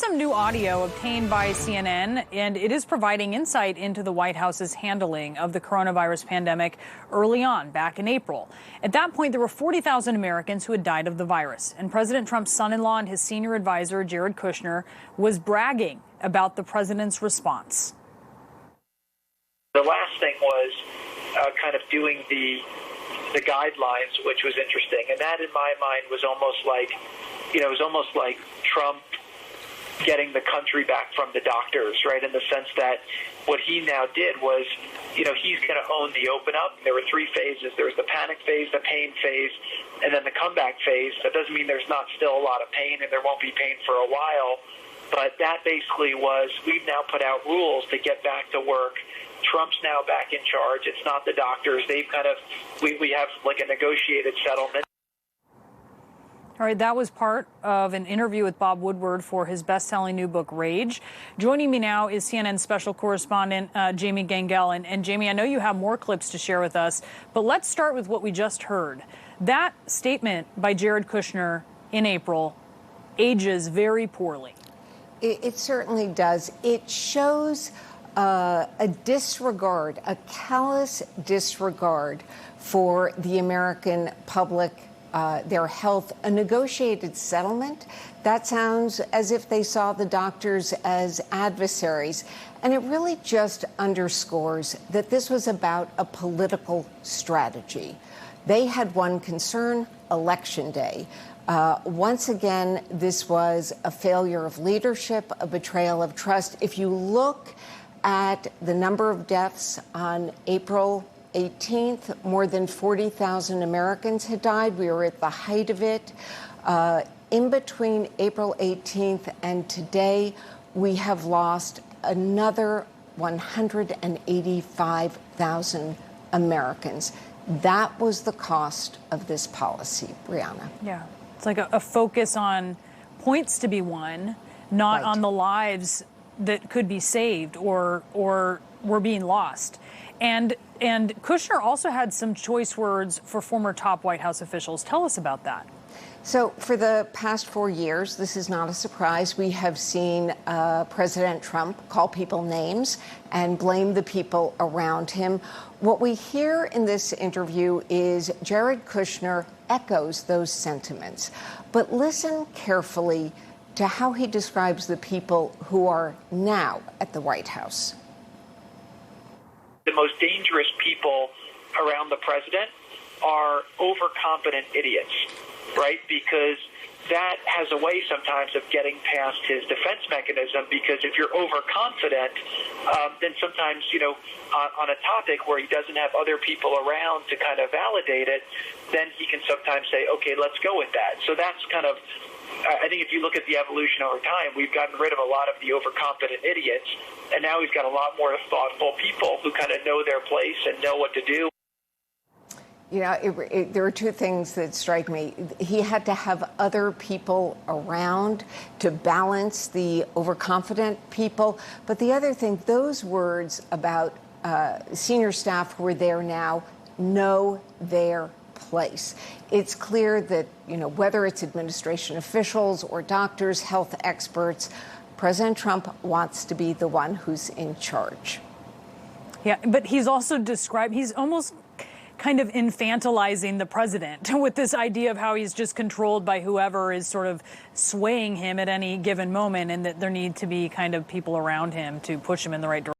some new audio obtained by CNN, and it is providing insight into the White House's handling of the coronavirus pandemic early on, back in April. At that point, there were 40,000 Americans who had died of the virus, and President Trump's son-in-law and his senior advisor, Jared Kushner, was bragging about the president's response. The last thing was kind of doing the guidelines, which was interesting, and that, in my mind, was almost like, it was almost like Trump getting the country back from the doctors, right, in the sense that what he now did was, he's going to own the open up. There were three phases. There was the panic phase, the pain phase, and then the comeback phase. That doesn't mean there's not still a lot of pain, and there won't be pain for a while, but that basically was, we've now put out rules to get back to work. Trump's now back in charge. It's not the doctors. They've kind of, we have like a negotiated settlement. All right, that was part of an interview with Bob Woodward for his best-selling new book, Rage. Joining me now is CNN special correspondent Jamie Gangel. And Jamie, I know you have more clips to share with us, but let's start with what we just heard. That statement by Jared Kushner in April ages very poorly. It certainly does. It shows a disregard, a callous disregard for the American public, their health, a negotiated settlement. That sounds as if they saw the doctors as adversaries. And it really just underscores that this was about a political strategy. They had one concern: Election Day. Once again, this was a failure of leadership, a betrayal of trust. If you look at the number of deaths on April 18th, more than 40,000 Americans had died. We were at the height of it. In between April 18th and today, we have lost another 185,000 Americans. That was the cost of this policy, Brianna. Yeah, it's like a focus on points to be won, not on the lives that could be saved or were being lost. And Kushner also had some choice words for former top White House officials. Tell us about that. So for the past 4 years, this is not a surprise, we have seen President Trump call people names and blame the people around him. What we hear in this interview is Jared Kushner echoes those sentiments. But listen carefully to how he describes the people who are now at the White House. The most dangerous people around the president are overconfident idiots, right? Because that has a way sometimes of getting past his defense mechanism, because if you're overconfident, then sometimes, on a topic where he doesn't have other people around to kind of validate it, then he can sometimes say, okay, let's go with that. So that's kind of, I think if you look at the evolution over time, we've gotten rid of a lot of the overconfident idiots, and now we've got a lot more thoughtful people who kind of know their place and know what to do. There are two things that strike me. He had to have other people around to balance the overconfident people. But the other thing, those words about senior staff who are there now know their place. It's clear that, whether it's administration officials or doctors, health experts, President Trump wants to be the one who's in charge. Yeah, but he's also he's almost kind of infantilizing the president with this idea of how he's just controlled by whoever is sort of swaying him at any given moment, and that there need to be kind of people around him to push him in the right direction.